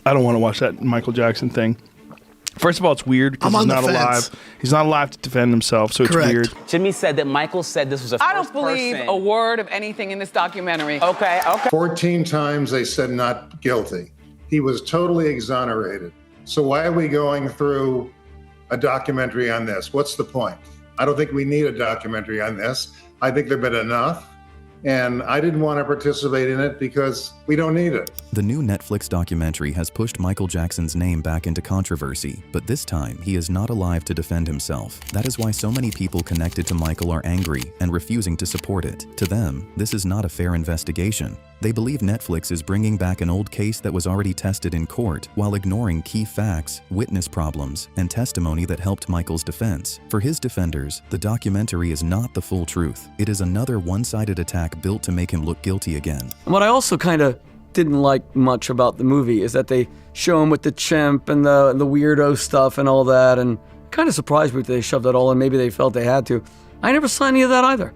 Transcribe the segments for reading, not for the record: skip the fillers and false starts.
I don't want to watch that Michael Jackson thing. First of all, it's weird because he's not alive. He's not alive to defend himself, so Correct. it's weird. Jimmy said that Michael said this was a I don't believe a word of anything in this documentary. Okay. 14 times they said not guilty. He was totally exonerated. So why are we going through a documentary on this? What's the point? I don't think we need a documentary on this. I think there've been enough. And I didn't want to participate in it because we don't need it. The new Netflix documentary has pushed Michael Jackson's name back into controversy, but this time he is not alive to defend himself. That is why so many people connected to Michael are angry and refusing to support it. To them, this is not a fair investigation. They believe Netflix is bringing back an old case that was already tested in court while ignoring key facts, witness problems, and testimony that helped Michael's defense. For his defenders, the documentary is not the full truth. It is another one-sided attack built to make him look guilty again. And what I also kind of didn't like much about the movie is that they show him with the chimp and the weirdo stuff and all that, and kind of surprised me that they shoved that all in. Maybe they felt they had to. I never saw any of that either.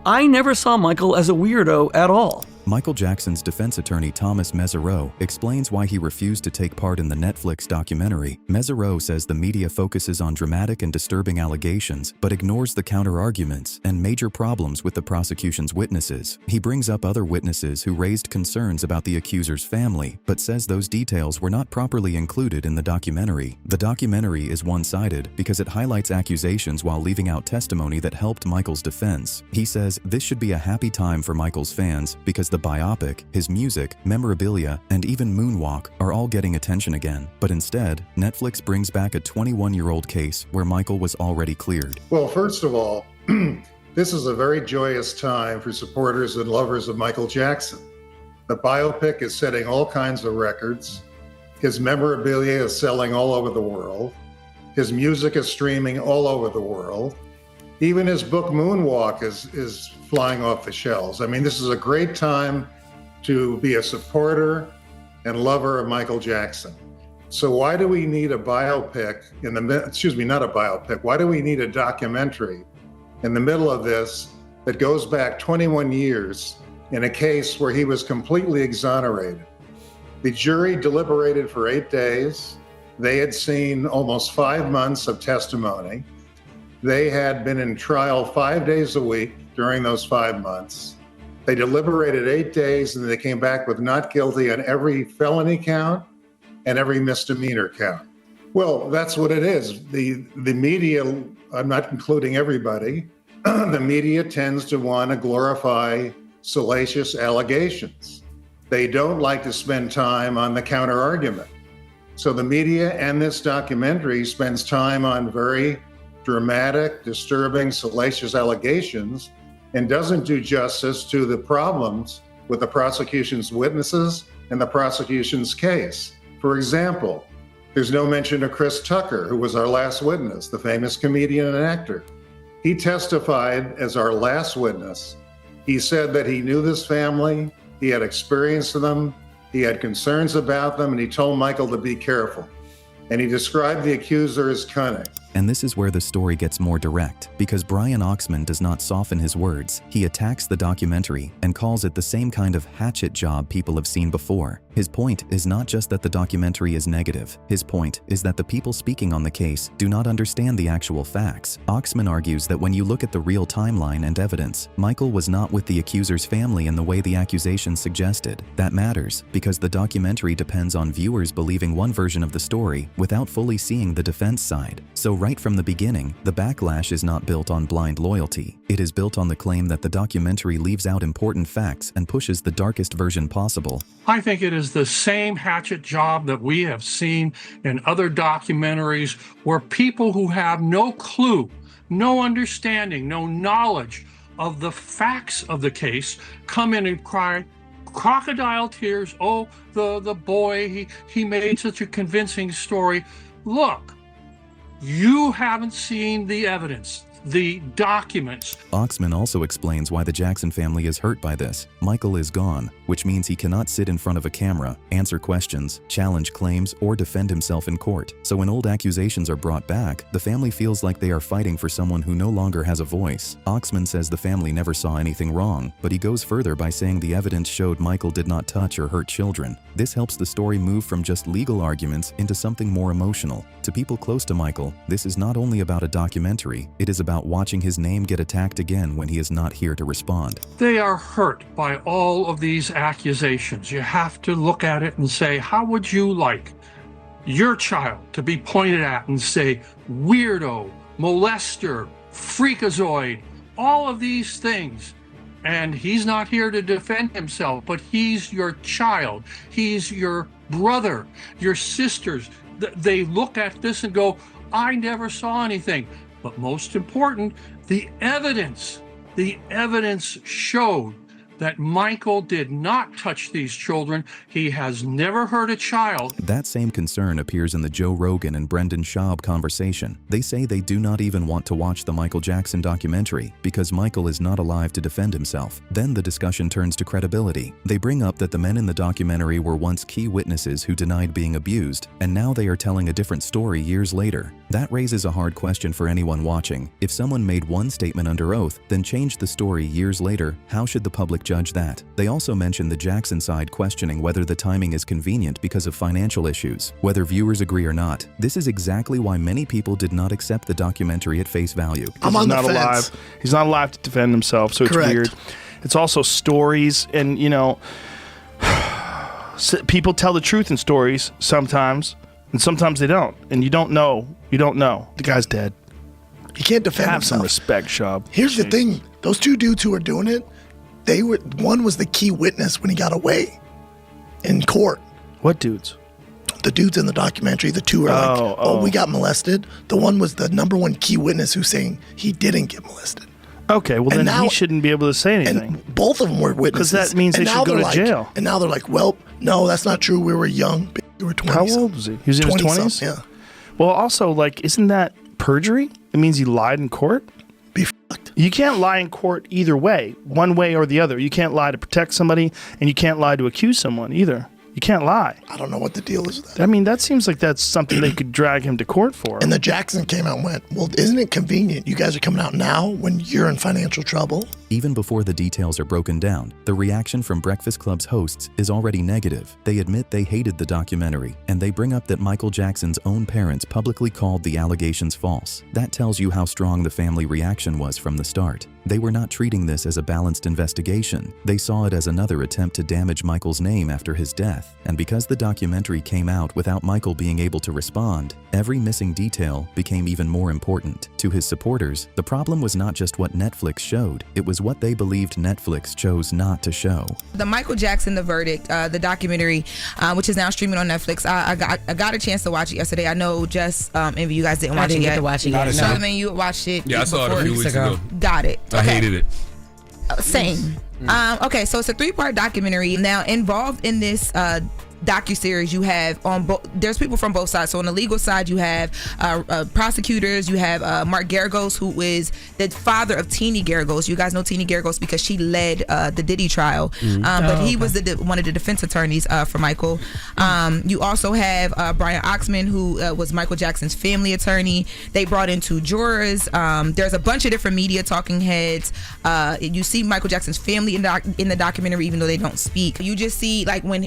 I never saw Michael as a weirdo at all. Michael Jackson's defense attorney Thomas Mesereau explains why he refused to take part in the Netflix documentary. Mesereau says the media focuses on dramatic and disturbing allegations, but ignores the counter-arguments and major problems with the prosecution's witnesses. He brings up other witnesses who raised concerns about the accuser's family, but says those details were not properly included in the documentary. The documentary is one-sided because it highlights accusations while leaving out testimony that helped Michael's defense. He says this should be a happy time for Michael's fans because the biopic, his music, memorabilia, and even Moonwalk are all getting attention again. But instead, Netflix brings back a 21-year-old case where Michael was already cleared. Well, first of all, this is a very joyous time for supporters and lovers of Michael Jackson. The biopic is setting all kinds of records. His memorabilia is selling all over the world. His music is streaming all over the world. Even his book Moonwalk is flying off the shelves. I mean, this is a great time to be a supporter and lover of Michael Jackson. So why do we need a biopic not a biopic, why do we need a documentary in the middle of this that goes back 21 years in a case where he was completely exonerated? The jury deliberated for 8 days. They had seen almost 5 months of testimony. They had been in trial 5 days a week during those 5 months. They deliberated 8 days and they came back with not guilty on every felony count and every misdemeanor count. Well, that's what it is. The media, I'm not including everybody, the media tends to want to glorify salacious allegations. They don't like to spend time on the counter argument. So the media and this documentary spends time on very dramatic, disturbing, salacious allegations and doesn't do justice to the problems with the prosecution's witnesses and the prosecution's case. For example, there's no mention of Chris Tucker, who was our last witness, the famous comedian and actor. He testified as our last witness. He said that he knew this family, he had experience with them, he had concerns about them, and he told Michael to be careful. And he described the accuser as cunning. And this is where the story gets more direct, because Brian Oxman does not soften his words. He attacks the documentary and calls it the same kind of hatchet job people have seen before. His point is not just that the documentary is negative. His point is that the people speaking on the case do not understand the actual facts. Oxman argues that when you look at the real timeline and evidence, Michael was not with the accuser's family in the way the accusation suggested. That matters because the documentary depends on viewers believing one version of the story without fully seeing the defense side. So right from the beginning, the backlash is not built on blind loyalty. It is built on the claim that the documentary leaves out important facts and pushes the darkest version possible. I think it is the same hatchet job that we have seen in other documentaries where people who have no clue, no understanding, no knowledge of the facts of the case come in and cry crocodile tears. Oh, the boy, he made such a convincing story. Look, you haven't seen the evidence. the documents. Oxman also explains why the Jackson family is hurt by this. Michael is gone, which means he cannot sit in front of a camera, answer questions, challenge claims, or defend himself in court. So when old accusations are brought back, the family feels like they are fighting for someone who no longer has a voice. Oxman says the family never saw anything wrong, but he goes further by saying the evidence showed Michael did not touch or hurt children. This helps the story move from just legal arguments into something more emotional. To people close to Michael, this is not only about a documentary, it is about watching his name get attacked again when he is not here to respond. They are hurt by all of these accusations. You have to look at it and say, how would you like your child to be pointed at and say, weirdo, molester, freakazoid, all of these things? And he's not here to defend himself, but he's your child. He's your brother, your sisters. They look at this and go, I never saw anything. But most important, the evidence showed that Michael did not touch these children. He has never hurt a child. That same concern appears in the Joe Rogan and Brendan Schaub conversation. They say they do not even want to watch the Michael Jackson documentary because Michael is not alive to defend himself. Then the discussion turns to credibility. They bring up that the men in the documentary were once key witnesses who denied being abused, and now they are telling a different story years later. That raises a hard question for anyone watching. If someone made one statement under oath, then changed the story years later, how should the public judge that? They also mention the Jackson side questioning whether the timing is convenient because of financial issues, whether viewers agree or not. This is exactly why many people did not accept the documentary at face value. I'm on the fence. He's not alive to defend himself, so it's weird. It's also stories, and people tell the truth in stories sometimes, and sometimes they don't, and you don't know. You don't know. The guy's dead. He can't defend Have himself. some respect, Schaub. Here's the thing. Those two dudes who were doing it, one was the key witness when he got away in court. What dudes? The dudes in the documentary, the two were we got molested. The one was the number one key witness who's saying he didn't get molested. Okay, well then he shouldn't be able to say anything. And both of them were witnesses. Because that means they should go to jail. And now they're like, well, no, that's not true. We were young. We were 20s. How old was he? He was in his 20s? Yeah. Well, also, isn't that perjury? It means he lied in court? Be fucked. You can't lie in court either way, one way or the other. You can't lie to protect somebody, and you can't lie to accuse someone either. You can't lie. I don't know what the deal is with that. I mean, that seems like that's something they could drag him to court for. And the Jackson came out and went, well, isn't it convenient? You guys are coming out now when you're in financial trouble. Even before the details are broken down, the reaction from Breakfast Club's hosts is already negative. They admit they hated the documentary, and they bring up that Michael Jackson's own parents publicly called the allegations false. That tells you how strong the family reaction was from the start. They were not treating this as a balanced investigation. They saw it as another attempt to damage Michael's name after his death. And because the documentary came out without Michael being able to respond, every missing detail became even more important. To his supporters, the problem was not just what Netflix showed, it was what they believed Netflix chose not to show. The Michael Jackson, The Verdict, the documentary, which is now streaming on Netflix. I got a chance to watch it yesterday. I know just maybe you guys didn't watch it yet. I didn't get to watch it yet. Charlamagne, you watched it. Yeah, I saw it a few weeks ago. Got it. I hated it. Same. Okay, so it's a 3-part documentary. Now, involved in this docuseries, you have there's people from both sides. So on the legal side, you have prosecutors. You have Mark Garagos, who is the father of Teenie Garagos. You guys know Teenie Garagos because she led the Diddy trial, but he was one of the defense attorneys for Michael. You also have Brian Oxman, who was Michael Jackson's family attorney. They brought in 2 jurors. There's a bunch of different media talking heads. You see Michael Jackson's family in the documentary, even though they don't speak. You just see when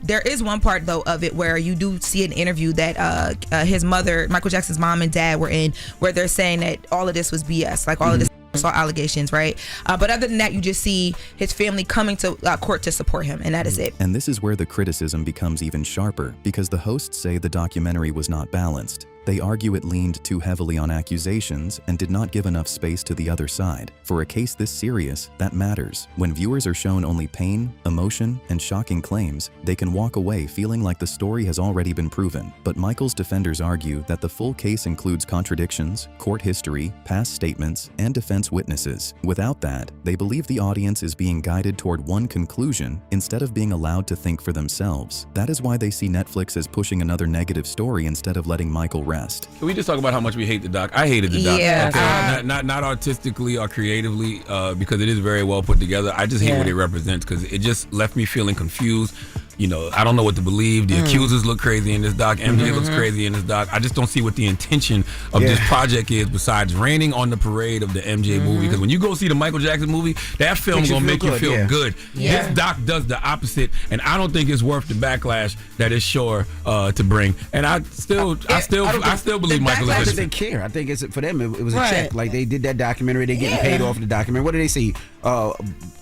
there is one part though of it where you do see an interview that his mother, Michael Jackson's mom and dad, were in, where they're saying that all of this was BS, all of this was all allegations, right? But other than that, you just see his family coming to court to support him, and that is it. And this is where the criticism becomes even sharper, because the hosts say the documentary was not balanced. They argue it leaned too heavily on accusations and did not give enough space to the other side. For a case this serious, that matters. When viewers are shown only pain, emotion, and shocking claims, they can walk away feeling like the story has already been proven. But Michael's defenders argue that the full case includes contradictions, court history, past statements, and defense witnesses. Without that, they believe the audience is being guided toward one conclusion instead of being allowed to think for themselves. That is why they see Netflix as pushing another negative story instead of letting Michael rest. Can we just talk about how much we hate the doc? I hated the doc. Yeah. Okay? Not artistically or creatively, because it is very well put together. I just hate what it represents because it just left me feeling confused. You know, I don't know what to believe. The accusers look crazy in this doc. MJ looks crazy in this doc. I just don't see what the intention of this project is besides raining on the parade of the MJ movie. Because when you go see the Michael Jackson movie, that film gonna make you feel good. Yeah. This doc does the opposite, and I don't think it's worth the backlash that it's sure to bring. And I still believe Michael is I think they care. I think it's for them. It was a check. Like they did that documentary. They getting paid off the documentary. What do they say?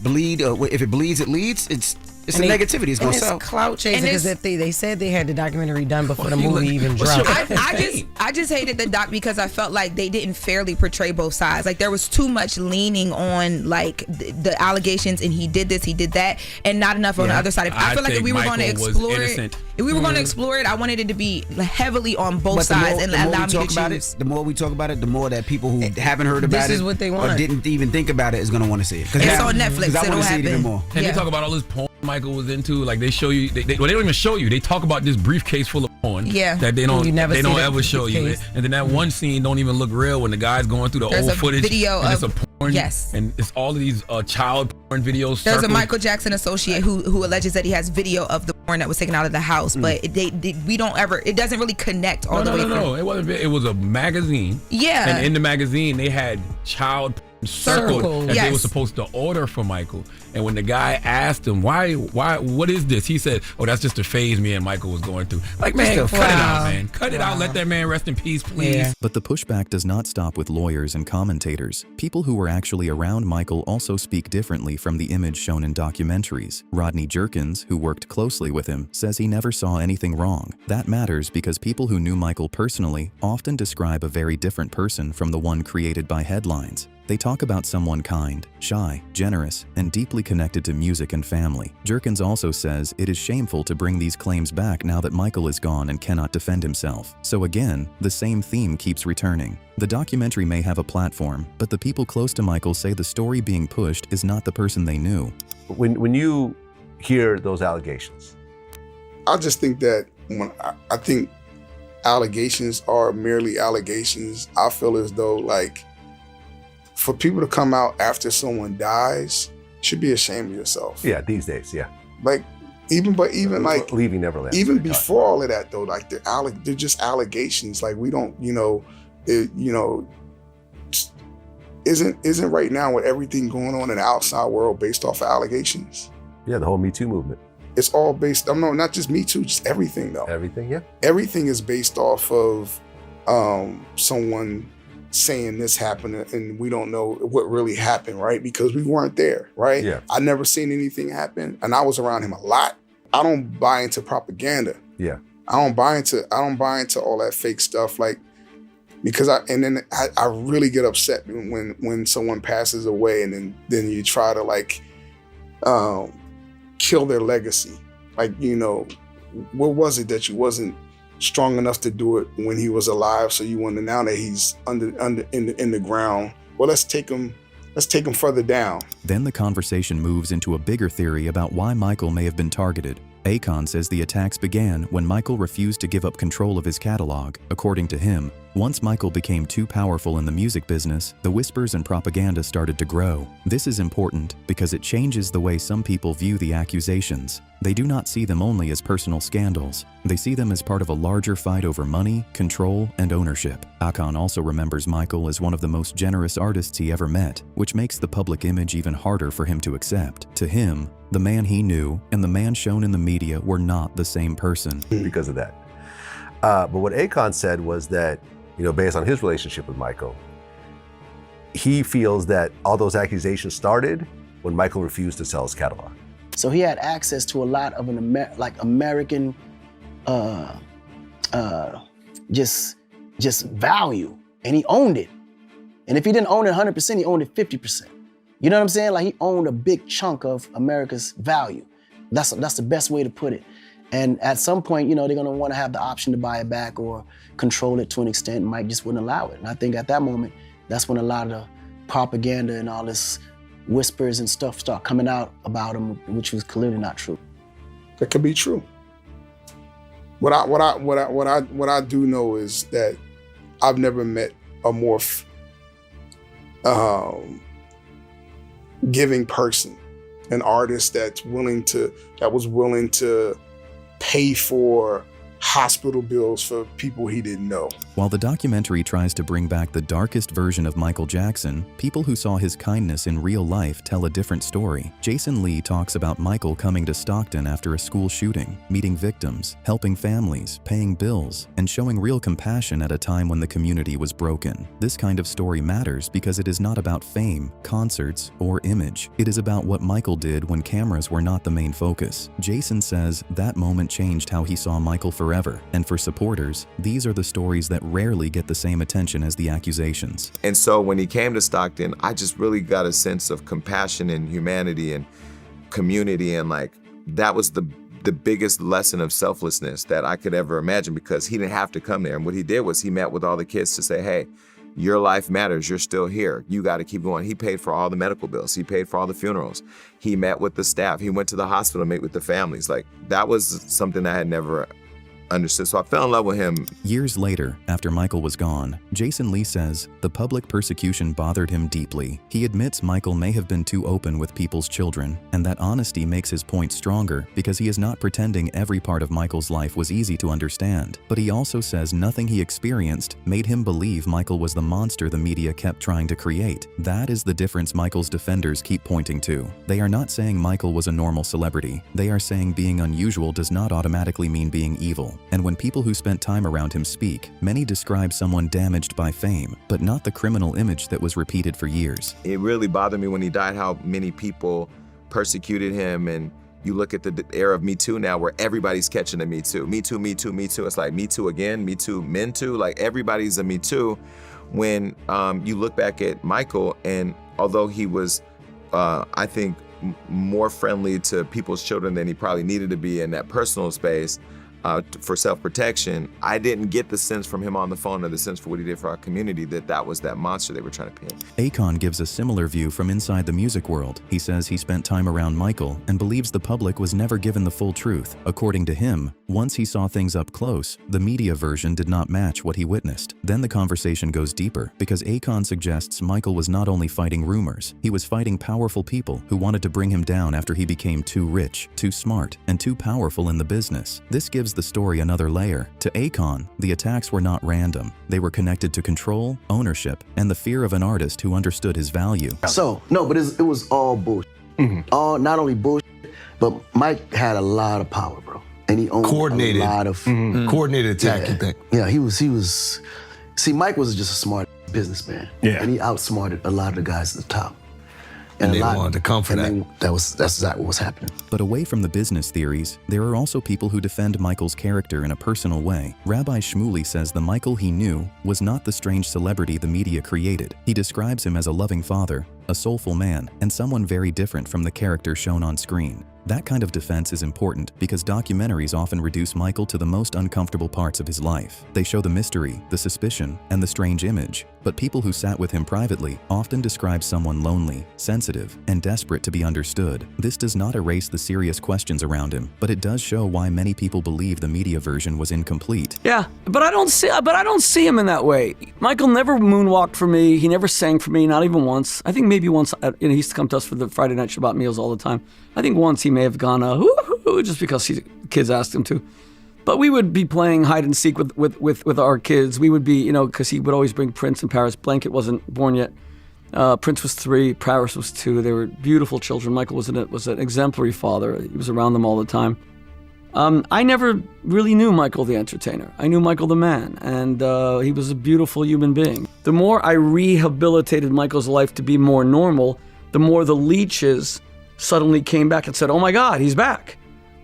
Bleed. If it bleeds, it leads. It's the negativity. It's gonna sell. Clout chasing because if they said they had the documentary done before the movie even dropped. I just hated the doc because I felt like they didn't fairly portray both sides. Like there was too much leaning on like the allegations and he did this, he did that, and not enough on the other side. I feel like if we were going to explore it, I wanted it to be heavily on both sides and allow me to choose. The more we talk about it, the more that people who haven't heard about it, this is what they want, or didn't even think about it, is gonna want to see it. It's on Netflix. I want to see it even more. And they talk about all this porn Michael was into. Like they show you, they don't even show you. They talk about this briefcase full of porn. Yeah. That they don't ever show you. briefcase. And then that one scene don't even look real when the guy's going through the old footage. Video and of it's a porn. Yes. And it's all of these child porn videos. There's a Michael Jackson associate who alleges that he has video of the porn that was taken out of the house, but we don't ever. It doesn't really connect all the way. No. It wasn't. It was a magazine. Yeah. And in the magazine they had child porn circled that they were supposed to order for Michael. And when the guy asked him why, what is this? He said, "Oh, that's just a phase me and Michael was going through." Like, man, cut it out, man. Cut it out. Let that man rest in peace, please. Yeah. But the pushback does not stop with lawyers and commentators. People who were actually around Michael also speak differently from the image shown in documentaries. Rodney Jerkins, who worked closely with him, says he never saw anything wrong. That matters because people who knew Michael personally often describe a very different person from the one created by headlines. They talk about someone kind, shy, generous, and deeply connected to music and family. Jerkins also says it is shameful to bring these claims back now that Michael is gone and cannot defend himself. So again, the same theme keeps returning. The documentary may have a platform, but the people close to Michael say the story being pushed is not the person they knew. When you hear those allegations, I just think that when I think allegations are merely allegations, I feel as though like for people to come out after someone dies, you should be ashamed of yourself. Yeah, these days, yeah. Like even like leaving Neverland. Even before all of that though, like they're just allegations. Like we don't, isn't right now with everything going on in the outside world based off of allegations? Yeah, the whole Me Too movement. It's all based, not just Me Too, just everything though. Everything, yeah. Everything is based off of someone saying this happened and we don't know what really happened, right? Because we weren't there, right? Yeah. I never seen anything happen and I was around him a lot. I don't buy into propaganda. Yeah. I don't buy into all that fake stuff, like, because I really get upset when someone passes away and then you try to like kill their legacy. Like, what was it that you wasn't strong enough to do it when he was alive, so you want to, now that he's in the ground, well, let's take him further down. Then the conversation moves into a bigger theory about why Michael may have been targeted. Akon says the attacks began when Michael refused to give up control of his catalog. According to him, once Michael became too powerful in the music business, the whispers and propaganda started to grow. This is important because it changes the way some people view the accusations. They do not see them only as personal scandals. They see them as part of a larger fight over money, control, and ownership. Akon also remembers Michael as one of the most generous artists he ever met, which makes the public image even harder for him to accept. To him, the man he knew and the man shown in the media were not the same person. Because of that. But what Akon said was that, based on his relationship with Michael, he feels that all those accusations started when Michael refused to sell his catalog. So he had access to a lot of American, just value, and he owned it. And if he didn't own it 100%, he owned it 50%. You know what I'm saying? Like he owned a big chunk of America's value. That's the best way to put it. And at some point, they're gonna want to have the option to buy it back or control it to an extent. Mike just wouldn't allow it. And I think at that moment, that's when a lot of the propaganda and all this whispers and stuff start coming out about him, which was clearly not true. That could be true. What I do know is that I've never met a more giving person, an artist that was willing to pay for hospital bills for people he didn't know. While the documentary tries to bring back the darkest version of Michael Jackson, people who saw his kindness in real life tell a different story. Jason Lee talks about Michael coming to Stockton after a school shooting, meeting victims, helping families, paying bills, and showing real compassion at a time when the community was broken. This kind of story matters because it is not about fame, concerts, or image. It is about what Michael did when cameras were not the main focus. Jason says that moment changed how he saw Michael forever, and for supporters, these are the stories that rarely get the same attention as the accusations. And so when he came to Stockton, I just really got a sense of compassion and humanity and community, and like that was the biggest lesson of selflessness that I could ever imagine, because he didn't have to come there. And what he did was he met with all the kids to say, hey, your life matters, you're still here, you got to keep going. He paid for all the medical bills, he paid for all the funerals, he met with the staff, he went to the hospital to meet with the families. Like that was something I had never understood. So I fell in love with him. Years later, after Michael was gone, Jason Lee says the public persecution bothered him deeply. He admits Michael may have been too open with people's children, and that honesty makes his point stronger because he is not pretending every part of Michael's life was easy to understand. But he also says nothing he experienced made him believe Michael was the monster the media kept trying to create. That is the difference Michael's defenders keep pointing to. They are not saying Michael was a normal celebrity. They are saying being unusual does not automatically mean being evil. And when people who spent time around him speak, many describe someone damaged by fame, but not the criminal image that was repeated for years. It really bothered me when he died how many people persecuted him, and you look at the era of Me Too now where everybody's catching a Me Too. Me Too, Me Too, Me Too. It's like Me Too again, Me Too, Men Too. Like everybody's a Me Too. When you look back at Michael, and although he was, I think, more friendly to people's children than he probably needed to be in that personal space, for self-protection, I didn't get the sense from him on the phone or the sense for what he did for our community that was that monster they were trying to paint. Akon gives a similar view from inside the music world. He says he spent time around Michael and believes the public was never given the full truth. According to him, once he saw things up close, the media version did not match what he witnessed. Then the conversation goes deeper because Akon suggests Michael was not only fighting rumors, he was fighting powerful people who wanted to bring him down after he became too rich, too smart, and too powerful in the business. This gives the story another layer. To Akon, the attacks were not random. They were connected to control, ownership, and the fear of an artist who understood his value. So, no, but it was all bullshit. All, not only bullshit, but Mike had a lot of power, bro. And he owned coordinated, a lot of... coordinated attack, you think? Yeah, he was... See, Mike was just a smart businessman. Yeah. And he outsmarted a lot of the guys at the top. And they wanted to come for that. That's exactly what was happening. But away from the business theories, there are also people who defend Michael's character in a personal way. Rabbi Shmuley says the Michael he knew was not the strange celebrity the media created. He describes him as a loving father, a soulful man, and someone very different from the character shown on screen. That kind of defense is important because documentaries often reduce Michael to the most uncomfortable parts of his life. They show the mystery, the suspicion, and the strange image. But people who sat with him privately often describe someone lonely, sensitive, and desperate to be understood. This does not erase the serious questions around him, but it does show why many people believe the media version was incomplete. Yeah, but I don't see him in that way. Michael never moonwalked for me. He never sang for me, not even once. I think maybe once, he used to come to us for the Friday night Shabbat meals all the time. I think once he may have gone, hoo-hoo, just because kids asked him to. But we would be playing hide and seek with our kids. We would be, because he would always bring Prince and Paris. Blanket wasn't born yet. Prince was 3, Paris was 2. They were beautiful children. Michael was an exemplary father. He was around them all the time. I never really knew Michael the entertainer. I knew Michael the man, and he was a beautiful human being. The more I rehabilitated Michael's life to be more normal, the more the leeches suddenly came back and said, "Oh my God, he's back.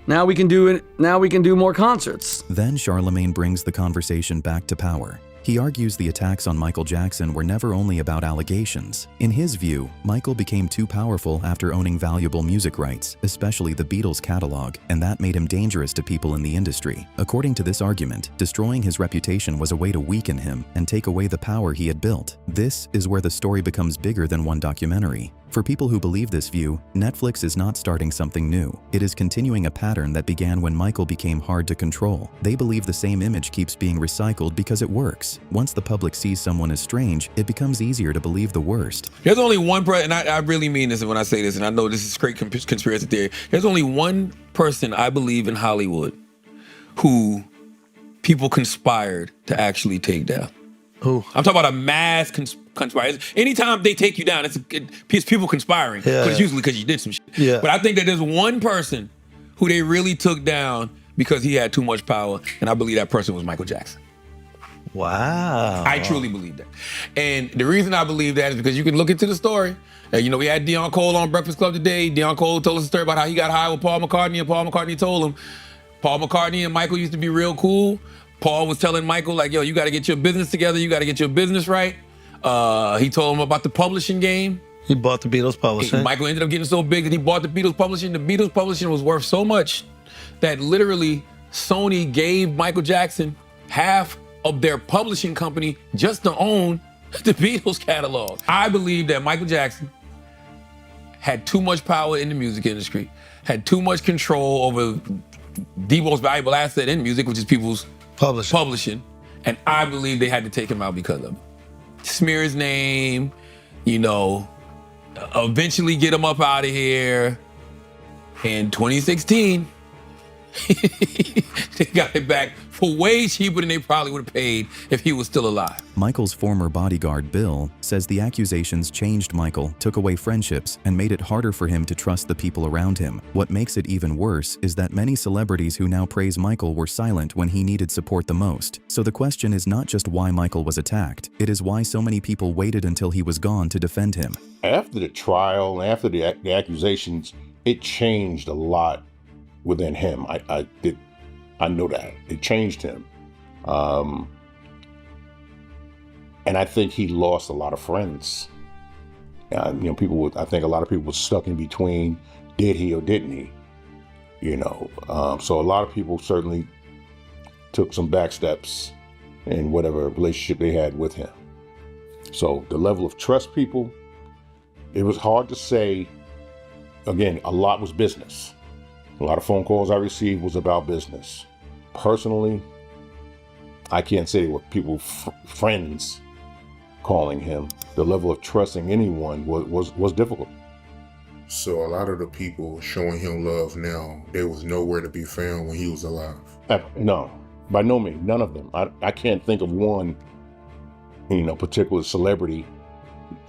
Now we can do it. Now we can do more concerts." Then Charlemagne brings the conversation back to power. He argues the attacks on Michael Jackson were never only about allegations. In his view, Michael became too powerful after owning valuable music rights, especially the Beatles catalog, and that made him dangerous to people in the industry. According to this argument, destroying his reputation was a way to weaken him and take away the power he had built. This is where the story becomes bigger than one documentary. For people who believe this view, Netflix is not starting something new. It is continuing a pattern that began when Michael became hard to control. They believe the same image keeps being recycled because it works. Once the public sees someone as strange, it becomes easier to believe the worst. There's only one person, and I really mean this when I say this, and I know this is straight conspiracy theory. There's only one person I believe in Hollywood who people conspired to actually take down. Who? I'm talking about a mass conspiracy. Anytime they take you down, it's people conspiring. Yeah. But it's usually because you did some shit. Yeah. But I think that there's one person who they really took down because he had too much power, and I believe that person was Michael Jackson. Wow. I truly believe that. And the reason I believe that is because you can look into the story. You know, we had Deion Cole on Breakfast Club today. Deion Cole told us a story about how he got high with Paul McCartney, and Paul McCartney told him, Paul McCartney and Michael used to be real cool. Paul was telling Michael, like, yo, you got to get your business together. You got to get your business right. He told him about the publishing game. He bought the Beatles publishing. Michael ended up getting so big that he bought the Beatles publishing. The Beatles publishing was worth so much that literally Sony gave Michael Jackson half of their publishing company just to own the Beatles catalog. I believe that Michael Jackson had too much power in the music industry, had too much control over the most valuable asset in music, which is people's publishing. And I believe they had to take him out because of it. Smear his name, you know, eventually get him up out of here. In 2016, they got it back for way cheaper than they probably would have paid if he was still alive. Michael's former bodyguard, Bill, says the accusations changed Michael, took away friendships, and made it harder for him to trust the people around him. What makes it even worse is that many celebrities who now praise Michael were silent when he needed support the most. So the question is not just why Michael was attacked, it is why so many people waited until he was gone to defend him. After the trial, after the accusations, it changed a lot within him. I know that. It changed him. And I think he lost a lot of friends. You know, I think a lot of people were stuck in between, did he or didn't he? You know, so a lot of people certainly took some back steps in whatever relationship they had with him. So the level of trust people, it was hard to say. Again, a lot was business. A lot of phone calls I received was about business. Personally, I can't say what people, friends calling him. The level of trusting anyone was difficult. So a lot of the people showing him love now, there was nowhere to be found when he was alive. No, by no means, none of them. I can't think of one, particular celebrity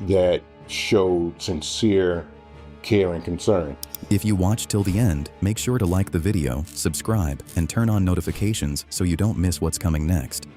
that showed sincere care and concern. If you watch till the end, make sure to like the video, subscribe, and turn on notifications so you don't miss what's coming next.